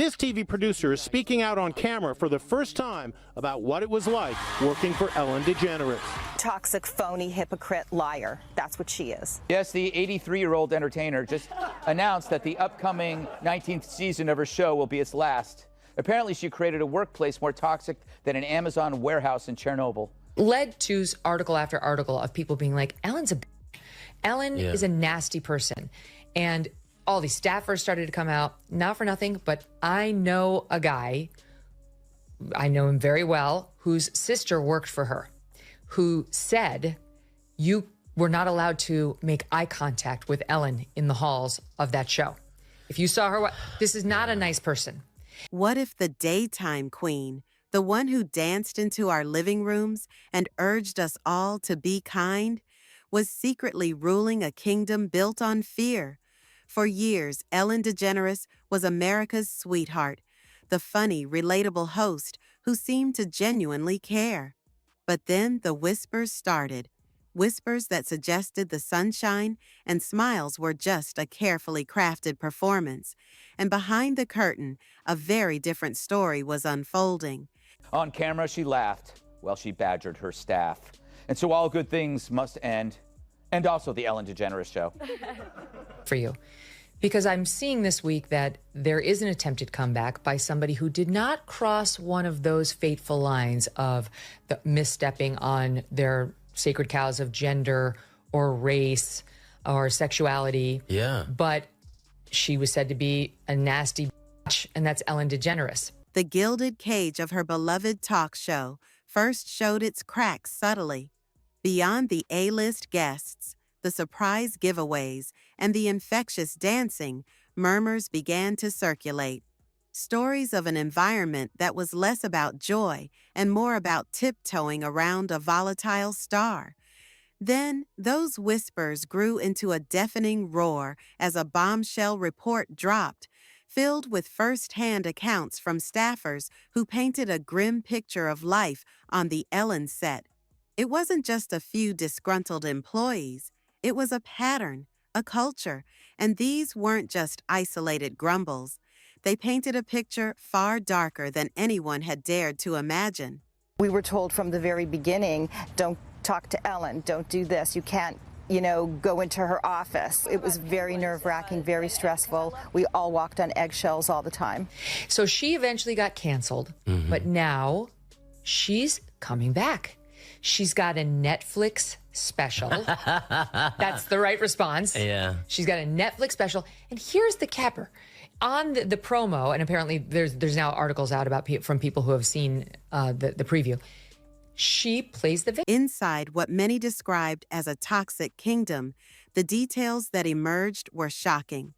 This TV producer is speaking out on camera for the first time about what it was like working for Ellen DeGeneres. Toxic, phony, hypocrite, liar. That's what she is. Yes, the 83-year-old entertainer just announced that the upcoming 19th season of her show will be its last. Apparently, she created a workplace more toxic than an Amazon warehouse in Chernobyl. Led to article after article of people being like, Ellen's a Ellen is a nasty person. And all these staffers started to come out, not for nothing, but I know a guy, I know him very well, whose sister worked for her, who said, you were not allowed to make eye contact with Ellen in the halls of that show. If you saw her, this is not a nice person. What if the daytime queen, the one who danced into our living rooms and urged us all to be kind, was secretly ruling a kingdom built on fear? For years, Ellen DeGeneres was America's sweetheart, the funny, relatable host who seemed to genuinely care. But then the whispers started, whispers that suggested the sunshine and smiles were just a carefully crafted performance. And behind the curtain, a very different story was unfolding. On camera, she laughed while she badgered her staff. And so all good things must end, and also the Ellen DeGeneres show. For you. Because I'm seeing this week that there is an attempted comeback by somebody who did not cross one of those fateful lines of the misstepping on their sacred cows of gender or race or sexuality. Yeah. But she was said to be a nasty bitch, and that's Ellen DeGeneres. The gilded cage of her beloved talk show first showed its cracks subtly. Beyond the A-list guests, the surprise giveaways, and the infectious dancing, murmurs began to circulate. Stories of an environment that was less about joy and more about tiptoeing around a volatile star. Then, those whispers grew into a deafening roar as a bombshell report dropped, filled with first-hand accounts from staffers who painted a grim picture of life on the Ellen set. It wasn't just a few disgruntled employees. It was a pattern, a culture, and these weren't just isolated grumbles. They painted a picture far darker than anyone had dared to imagine. We were told from the very beginning, don't talk to Ellen, don't do this, you can't, go into her office. It was very nerve-wracking, very stressful. We all walked on eggshells all the time. So she eventually got canceled, but now she's coming back. She's got a Netflix special. That's the right response. Yeah. She's got a Netflix special. And here's the capper. On the promo, and apparently there's now articles out about from people who have seen the preview, she plays the victim. Inside what many described as a toxic kingdom, the details that emerged were shocking.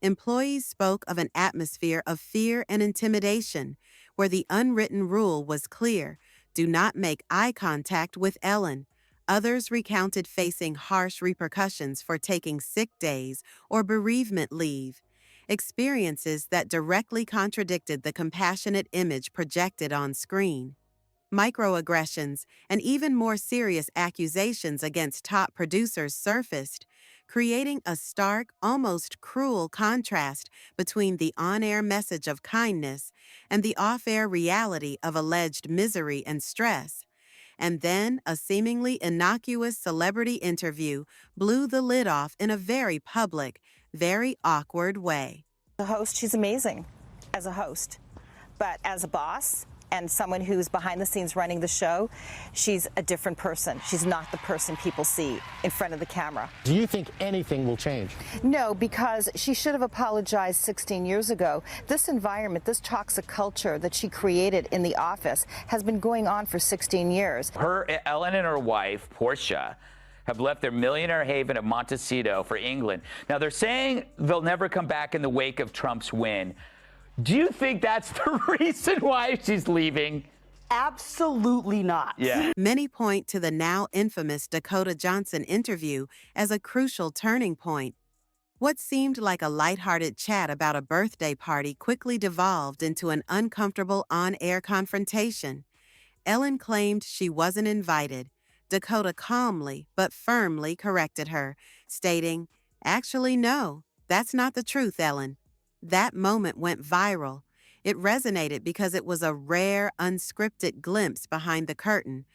Employees spoke of an atmosphere of fear and intimidation, where the unwritten rule was clear: do not make eye contact with Ellen. Others recounted facing harsh repercussions for taking sick days or bereavement leave, experiences that directly contradicted the compassionate image projected on screen. Microaggressions and even more serious accusations against top producers surfaced, creating a stark, almost cruel contrast between the on-air message of kindness and the off-air reality of alleged misery and stress. And then a seemingly innocuous celebrity interview blew the lid off in a very public, very awkward way. The host, she's amazing as a host, but as a boss and someone who's behind the scenes running the show, she's a different person. She's not the person people see in front of the camera. Do you think anything will change? No, because she should have apologized 16 years ago. This environment, this toxic culture that she created in the office has been going on for 16 years. Ellen and her wife, Portia, have left their millionaire haven of Montecito for England. Now, they're saying they'll never come back in the wake of Trump's win. Do you think that's the reason why she's leaving? Absolutely not. Yeah. Many point to the now infamous Dakota Johnson interview as a crucial turning point. What seemed like a lighthearted chat about a birthday party quickly devolved into an uncomfortable on-air confrontation. Ellen claimed she wasn't invited. Dakota calmly but firmly corrected her, stating, "Actually, no, that's not the truth, Ellen." That moment went viral. It resonated because it was a rare, unscripted glimpse behind the curtain,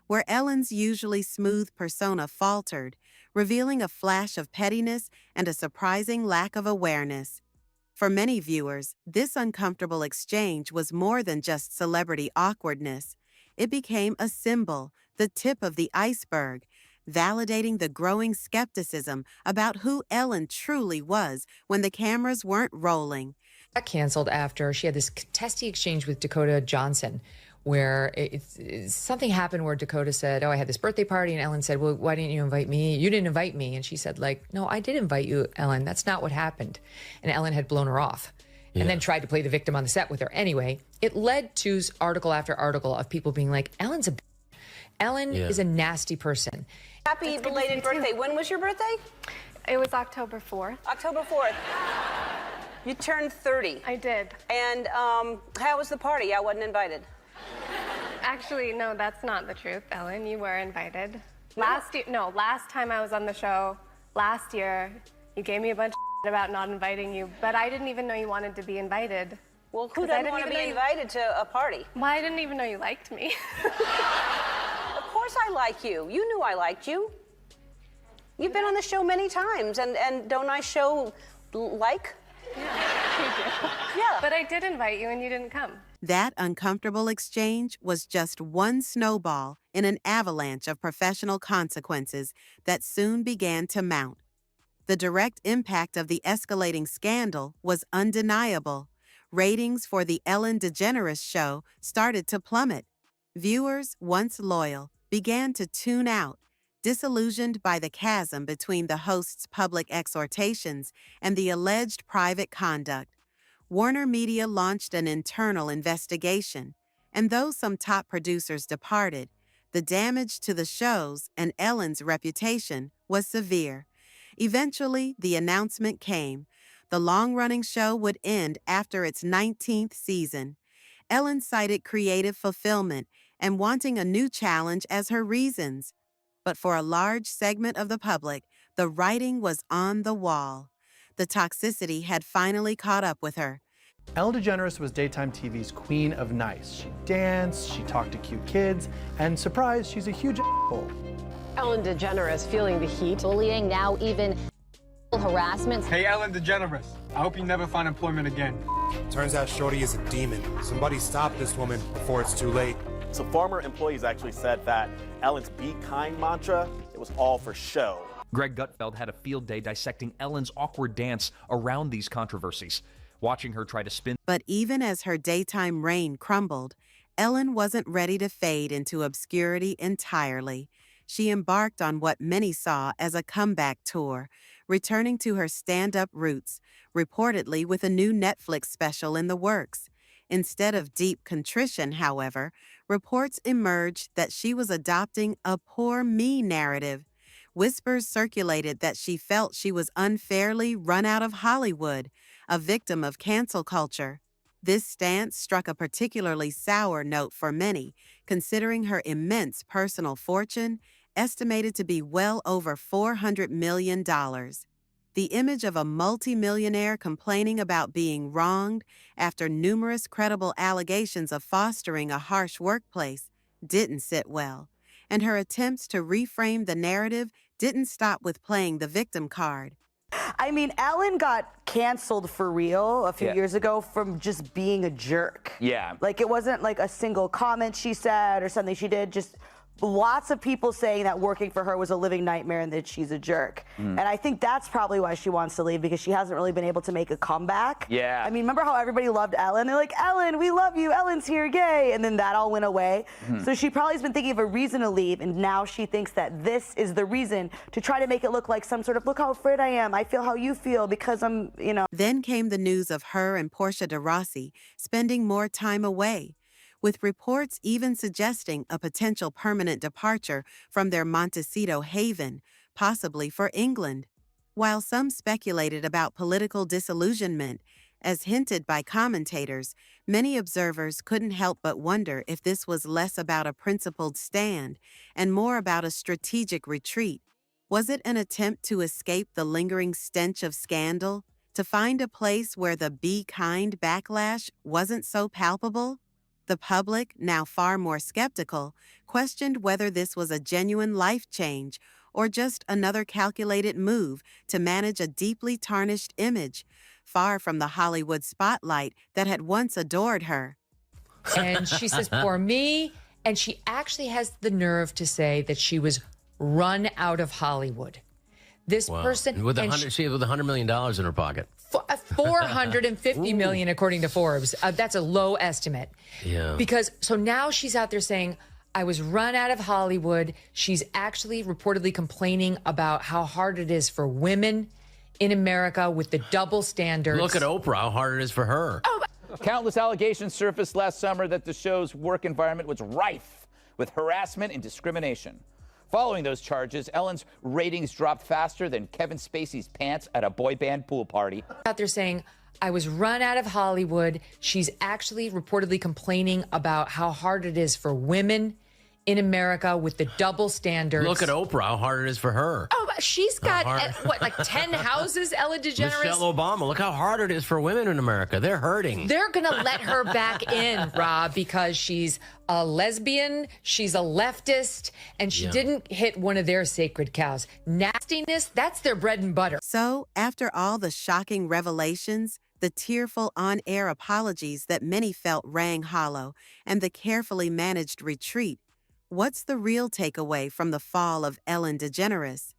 where Ellen's usually smooth persona faltered, revealing a flash of pettiness and a surprising lack of awareness. For many viewers, this uncomfortable exchange was more than just celebrity awkwardness. It became a symbol, the tip of the iceberg, validating the growing skepticism about who Ellen truly was when the cameras weren't rolling. Got canceled after she had this testy exchange with Dakota Johnson, where something happened where Dakota said, "Oh, I had this birthday party," and Ellen said, "Well, why didn't you invite me? You didn't invite me." And she said, like, "No, I did invite you, Ellen. That's not what happened." And Ellen had blown her off. And then tried to play the victim on the set with her. Anyway, it led to article after article of people being like, Ellen's a Ellen is a nasty person. Happy belated birthday. When was your birthday? It was October 4th. October 4th. You turned 30. I did. And how was the party? I wasn't invited. Actually, no, that's not the truth, Ellen. You were invited. Last time I was on the show, last year, you gave me a bunch of about not inviting you, but I didn't even know you wanted to be invited. Well, who doesn't want to be invited to a party? Well, I didn't even know you liked me. Of course I like you. You knew I liked you. You've been on the show many times, and don't I show like? Yeah, you do. Yeah. But I did invite you and you didn't come. That uncomfortable exchange was just one snowball in an avalanche of professional consequences that soon began to mount. The direct impact of the escalating scandal was undeniable. Ratings for the Ellen DeGeneres show started to plummet. Viewers, once loyal, began to tune out, disillusioned by the chasm between the host's public exhortations and the alleged private conduct. Warner Media launched an internal investigation, and though some top producers departed, the damage to the show's and Ellen's reputation was severe. Eventually, the announcement came. The long-running show would end after its 19th season. Ellen cited creative fulfillment and wanting a new challenge as her reasons. But for a large segment of the public, the writing was on the wall. The toxicity had finally caught up with her. Ellen DeGeneres was daytime TV's queen of nice. She danced, she talked to cute kids, and surprise, she's a huge asshole. Ellen DeGeneres feeling the heat. Bullying, now even harassment. Hey, Ellen DeGeneres, I hope you never find employment again. Turns out Shorty is a demon. Somebody stop this woman before it's too late. So former employees actually said that Ellen's "be kind" mantra, it was all for show. Greg Gutfeld had a field day dissecting Ellen's awkward dance around these controversies, watching her try to spin. But even as her daytime reign crumbled, Ellen wasn't ready to fade into obscurity entirely. She embarked on what many saw as a comeback tour, returning to her stand-up roots, reportedly with a new Netflix special in the works. Instead of deep contrition, however, reports emerged that she was adopting a poor me narrative. Whispers circulated that she felt she was unfairly run out of Hollywood, a victim of cancel culture. This stance struck a particularly sour note for many, considering her immense personal fortune, estimated to be well over $400 million. The image of a multimillionaire complaining about being wronged after numerous credible allegations of fostering a harsh workplace didn't sit well, and her attempts to reframe the narrative didn't stop with playing the victim card. I mean, Ellen got canceled for real a few years ago from just being a jerk. Yeah. Like, it wasn't like a single comment she said or something she did, just lots of people saying that working for her was a living nightmare and that she's a jerk. And I think that's probably why she wants to leave, because she hasn't really been able to make a comeback. Yeah. I mean, remember how everybody loved Ellen? They're like, Ellen, we love you. Ellen's here, yay. And then that all went away. So she probably has been thinking of a reason to leave, and now she thinks that this is the reason to try to make it look like some sort of, look how afraid I am. I feel how you feel because I'm, you know. Then came the news of her and Portia de Rossi spending more time away, with reports even suggesting a potential permanent departure from their Montecito haven, possibly for England. While some speculated about political disillusionment, as hinted by commentators, many observers couldn't help but wonder if this was less about a principled stand and more about a strategic retreat. Was it an attempt to escape the lingering stench of scandal, To find a place where the be kind backlash wasn't so palpable, the public, now far more skeptical, questioned whether this was a genuine life change or just another calculated move to manage a deeply tarnished image, far from the Hollywood spotlight that had once adored her. And she says, "Poor me." And she actually has the nerve to say that she was run out of Hollywood. This person with she had $100 million in her pocket. $450 million, according to Forbes. That's a low estimate. Yeah. Because so now she's out there saying, I was run out of Hollywood. She's actually reportedly complaining about how hard it is for women in America with the double standards. Look at Oprah, how hard it is for her. Oh, Countless allegations surfaced last summer that the show's work environment was rife with harassment and discrimination. Following those charges, Ellen's ratings dropped faster than Kevin Spacey's pants at a boy band pool party. Out there saying, I was run out of Hollywood. She's actually reportedly complaining about how hard it is for women in America with the double standards. Look at Oprah, how hard it is for her. Oh, she's got, like 10 houses, Ellen DeGeneres? Michelle Obama, look how hard it is for women in America. They're hurting. They're going to let her back in, Rob, because she's a lesbian, she's a leftist, and she didn't hit one of their sacred cows. Nastiness, that's their bread and butter. So, after all the shocking revelations, the tearful on-air apologies that many felt rang hollow, and the carefully managed retreat, what's the real takeaway from the fall of Ellen DeGeneres?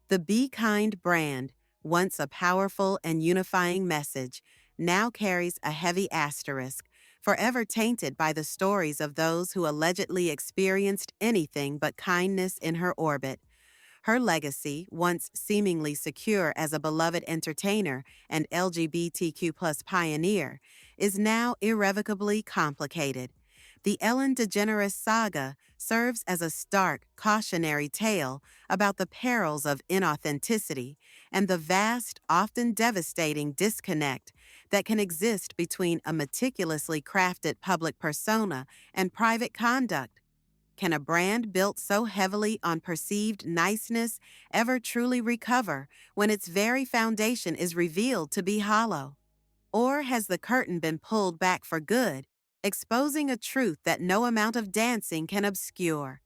The Be Kind brand, once a powerful and unifying message, now carries a heavy asterisk, forever tainted by the stories of those who allegedly experienced anything but kindness in her orbit. Her legacy, once seemingly secure as a beloved entertainer and LGBTQ+ pioneer, is now irrevocably complicated. The Ellen DeGeneres saga serves as a stark, cautionary tale about the perils of inauthenticity and the vast, often devastating disconnect that can exist between a meticulously crafted public persona and private conduct. Can a brand built so heavily on perceived niceness ever truly recover when its very foundation is revealed to be hollow? Or has the curtain been pulled back for good, exposing a truth that no amount of dancing can obscure?